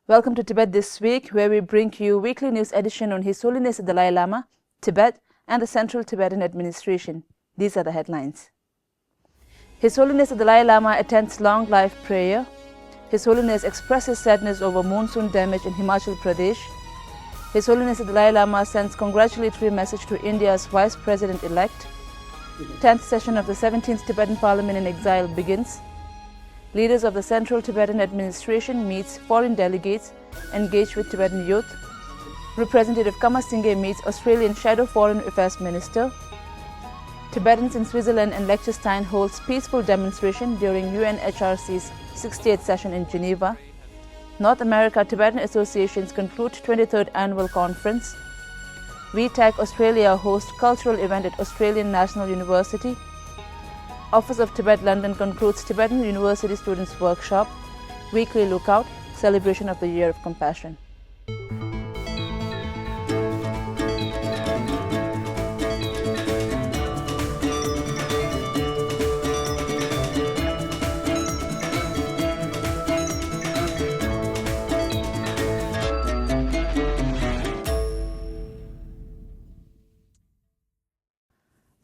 Welcome to Tibet This Week, where we bring you weekly news edition on His Holiness the Dalai Lama, Tibet, and the Central Tibetan Administration. These are the headlines. His Holiness the Dalai Lama attends long life prayer. His Holiness expresses sadness over monsoon damage in Himachal Pradesh. His Holiness the Dalai Lama sends congratulatory message to India's Vice President-elect. 10th session of the 17th Tibetan Parliament in exile begins. Leaders of the Central Tibetan Administration meets foreign delegates engaged with Tibetan youth. Representative Singey meets Australian Shadow Foreign Affairs Minister. Tibetans in Switzerland and Liechtenstein holds peaceful demonstration during UNHRC's 68th session in Geneva. North America Tibetan Associations conclude 23rd Annual Conference. WeTag Australia hosts cultural event at Australian National University. Office of Tibet London concludes Tibetan University Students' Workshop. Weekly Lookout, celebration of the Year of Compassion.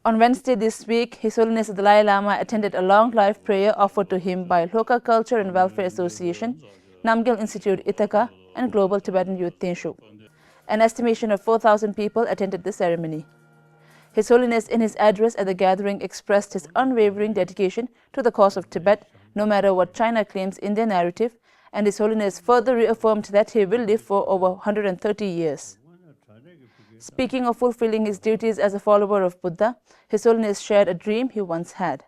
On Wednesday this week, His Holiness the Dalai Lama attended a long life prayer offered to him by Local Culture and Welfare Association, Namgyal Institute Ithaca, and Global Tibetan Youth Tenshu. An estimation of 4,000 people attended the ceremony. His Holiness in his address at the gathering expressed his unwavering dedication to the cause of Tibet, no matter what China claims in their narrative, and His Holiness further reaffirmed that he will live for over 130 years. Speaking of fulfilling his duties as a follower of Buddha, His Holiness shared a dream he once had.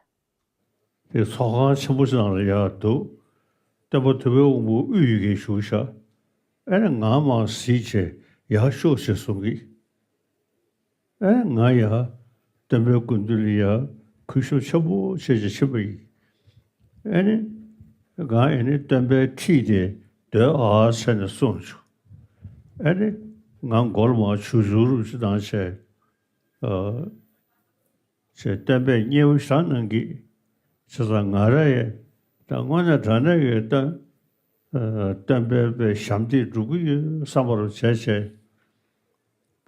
Golma chuzuru chidanche tembe nyewu shanangi chazangara tangwana tanaye ta tembe be shamdi rugu samaro cheche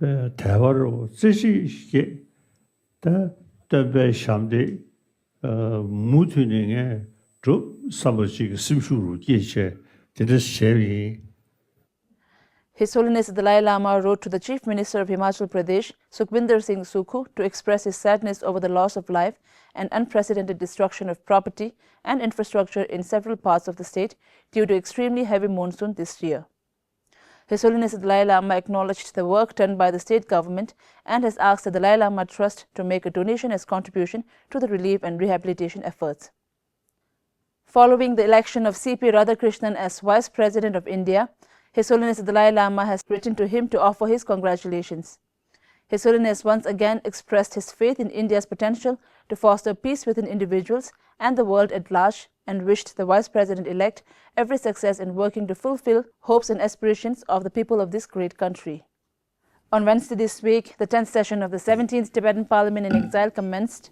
be tawaro zishi ta tembe shamdi mutuninge dru samochi simshuru yeche this shevi. His Holiness the Dalai Lama wrote to the Chief Minister of Himachal Pradesh, Sukhbinder Singh Sukhu, to express his sadness over the loss of life and unprecedented destruction of property and infrastructure in several parts of the state due to extremely heavy monsoon this year. His Holiness the Dalai Lama acknowledged the work done by the state government and has asked the Dalai Lama Trust to make a donation as contribution to the relief and rehabilitation efforts. Following the election of C.P. Radhakrishnan as Vice President of India, His Holiness the Dalai Lama has written to him to offer his congratulations. His Holiness once again expressed his faith in India's potential to foster peace within individuals and the world at large and wished the Vice President-elect every success in working to fulfill hopes and aspirations of the people of this great country. On Wednesday this week, the 10th session of the 17th Tibetan Parliament in exile commenced.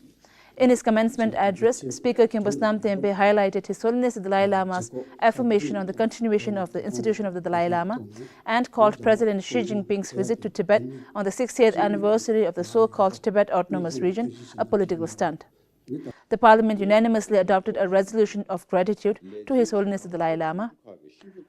In his commencement address, Speaker Khimbusnam Tempe highlighted His Holiness the Dalai Lama's affirmation on the continuation of the institution of the Dalai Lama and called President Xi Jinping's visit to Tibet on the 60th anniversary of the so-called Tibet Autonomous Region a political stunt. The Parliament unanimously adopted a resolution of gratitude to His Holiness the Dalai Lama.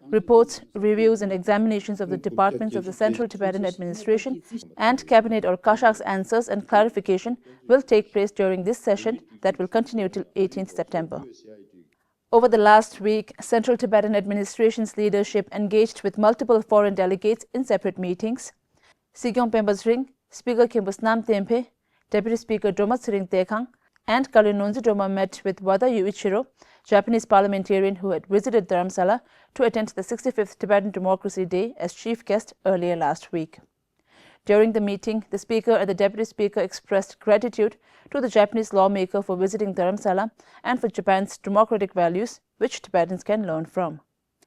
Reports, reviews and examinations of the departments of the Central Tibetan Administration and Cabinet or Kashak's answers and clarification will take place during this session that will continue till 18th September. Over the last week, Central Tibetan Administration's leadership engaged with multiple foreign delegates in separate meetings. Sigyong Pembasring, Speaker Khimbusnam Tempe, Deputy Speaker Domatsring Tekhang, and Kalinonzi Doma met with Wada Yuichiro, Japanese parliamentarian who had visited Dharamsala to attend the 65th Tibetan Democracy Day as chief guest earlier last week. During the meeting, the Speaker and the Deputy Speaker expressed gratitude to the Japanese lawmaker for visiting Dharamsala and for Japan's democratic values, which Tibetans can learn from.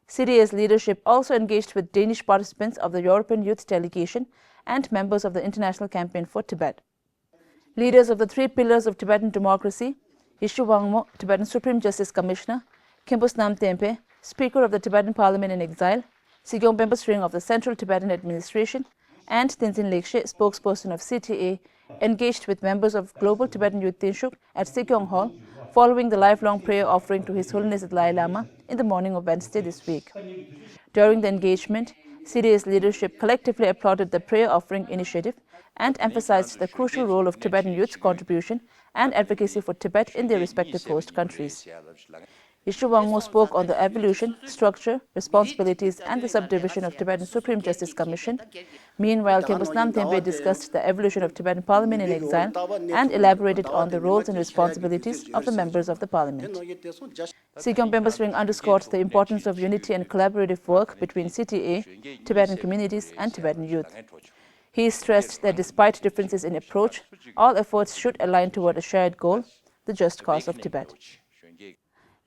CDA's leadership also engaged with Danish participants of the European Youth Delegation and members of the International Campaign for Tibet. Leaders of the three pillars of Tibetan democracy, Yishu Wangmo, Tibetan Supreme Justice Commissioner, Khimbusnam Tempe, Speaker of the Tibetan Parliament in exile, Sigyong Bembasring of the Central Tibetan Administration, and Tenzin Lekshe, spokesperson of CTA, engaged with members of Global Tibetan Youth Tinshuk at Sikyong Hall following the lifelong prayer offering to His Holiness the Dalai Lama in the morning of Wednesday this week. During the engagement, CTA's leadership collectively applauded the prayer offering initiative and emphasized the crucial role of Tibetan youth's contribution and advocacy for Tibet in their respective host countries. Yishu Wangmo spoke on the evolution, structure, responsibilities, and the subdivision of Tibetan Supreme Justice Commission. Meanwhile, Khenpo Nam Thempe discussed the evolution of Tibetan Parliament in exile and elaborated on the roles and responsibilities of the members of the Parliament. Sigyong Bembasring underscored the importance of unity and collaborative work between CTA, Tibetan communities, and Tibetan youth. He stressed that despite differences in approach, all efforts should align toward a shared goal, the just cause of Tibet.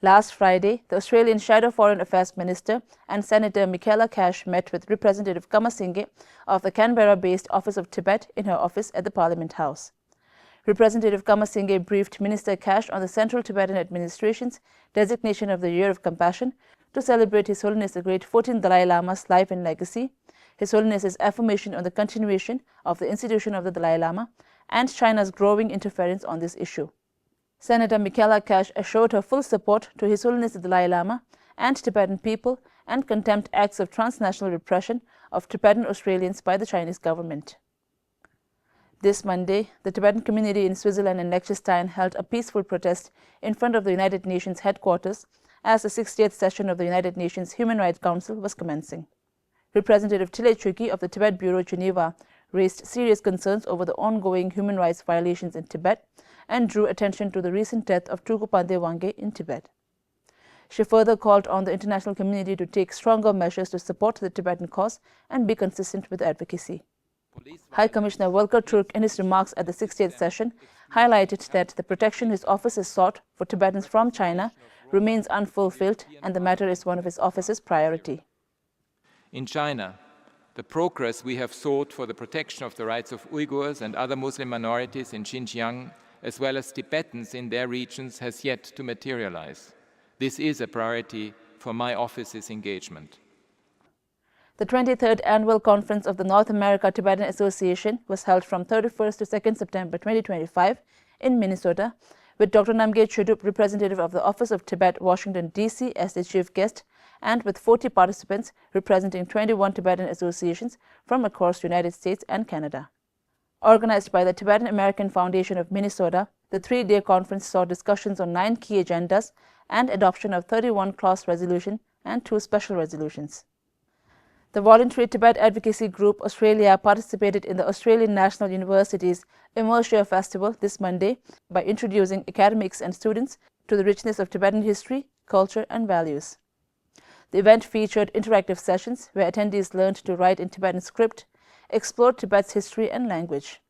Last Friday, the Australian Shadow Foreign Affairs Minister and Senator Michaela Cash met with Representative Singey of the Canberra-based Office of Tibet in her office at the Parliament House. Representative Singey briefed Minister Cash on the Central Tibetan Administration's designation of the Year of Compassion to celebrate His Holiness the Great 14th Dalai Lama's life and legacy, His Holiness's affirmation on the continuation of the institution of the Dalai Lama, and China's growing interference on this issue. Senator Michaela Cash assured her full support to His Holiness the Dalai Lama and Tibetan people and condemned acts of transnational repression of Tibetan Australians by the Chinese government. This Monday, the Tibetan community in Switzerland and Liechtenstein held a peaceful protest in front of the United Nations headquarters as the 60th session of the United Nations Human Rights Council was commencing. Representative Tile Chuki of the Tibet Bureau, Geneva, raised serious concerns over the ongoing human rights violations in Tibet and drew attention to the recent death of Tulku Pande Wange in Tibet. She further called on the international community to take stronger measures to support the Tibetan cause and be consistent with advocacy. High Commissioner Volker Turk, in his remarks at the 60th session, highlighted that the protection his office has sought for Tibetans from China remains unfulfilled and the matter is one of his office's priority. In China, the progress we have sought for the protection of the rights of Uyghurs and other Muslim minorities in Xinjiang, as well as Tibetans in their regions, has yet to materialize. This is a priority for my office's engagement. The 23rd Annual Conference of the North America Tibetan Association was held from 31st to 2nd September 2025 in Minnesota, with Dr. Namgyal Chudup, representative of the Office of Tibet, Washington, D.C., as the chief guest, and with 40 participants representing 21 Tibetan associations from across the United States and Canada. Organized by the Tibetan American Foundation of Minnesota, the three-day conference saw discussions on 9 key agendas and adoption of 31 clause resolutions and 2 special resolutions. The voluntary Tibet Advocacy Group Australia participated in the Australian National University's Immersia Festival this Monday by introducing academics and students to the richness of Tibetan history, culture, and values. The event featured interactive sessions where attendees learned to write in Tibetan script, explored Tibet's history and language.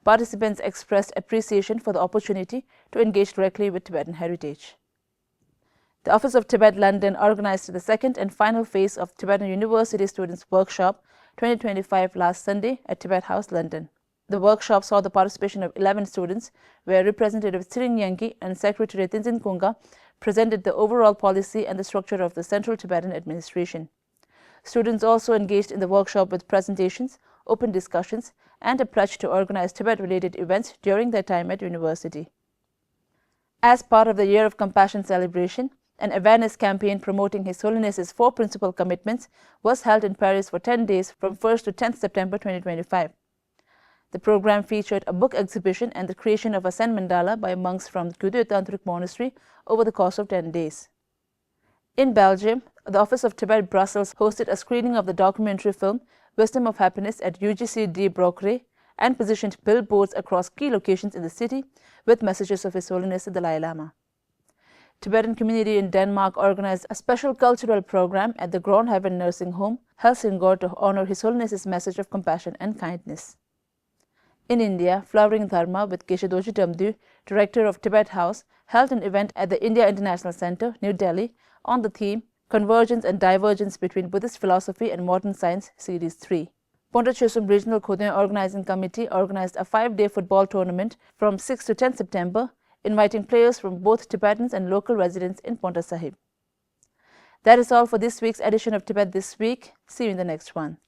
Participants expressed appreciation for the opportunity to engage directly with Tibetan heritage. The Office of Tibet London organized the second and final phase of Tibetan University Students' Workshop 2025 last Sunday at Tibet House, London. The workshop saw the participation of 11 students, where Representative Tsiring Nyangi and Secretary Tenzin Kunga presented the overall policy and the structure of the Central Tibetan Administration. Students also engaged in the workshop with presentations, open discussions, and a pledge to organize Tibet-related events during their time at university. As part of the Year of Compassion celebration, an awareness campaign promoting His Holiness's 4 principal commitments was held in Paris for 10 days from 1st to 10th September 2025. The program featured a book exhibition and the creation of a Zen mandala by monks from the Kudu Tantric Monastery over the course of 10 days. In Belgium, the Office of Tibet Brussels hosted a screening of the documentary film Wisdom of Happiness at UGC de Brocqueray and positioned billboards across key locations in the city with messages of His Holiness the Dalai Lama. Tibetan community in Denmark organized a special cultural program at the Gronhaven Nursing Home, Helsingør, to honor His Holiness's message of compassion and kindness. In India, Flowering Dharma with Keshadoji Damdu, director of Tibet House, held an event at the India International Centre, New Delhi, on the theme Convergence and Divergence Between Buddhist Philosophy and Modern Science, Series 3. Ponta Chusum Regional Khoteng Organizing Committee organized a 5-day football tournament from 6 to 10 September, inviting players from both Tibetans and local residents in Ponta Sahib. That is all for this week's edition of Tibet This Week. See you in the next one.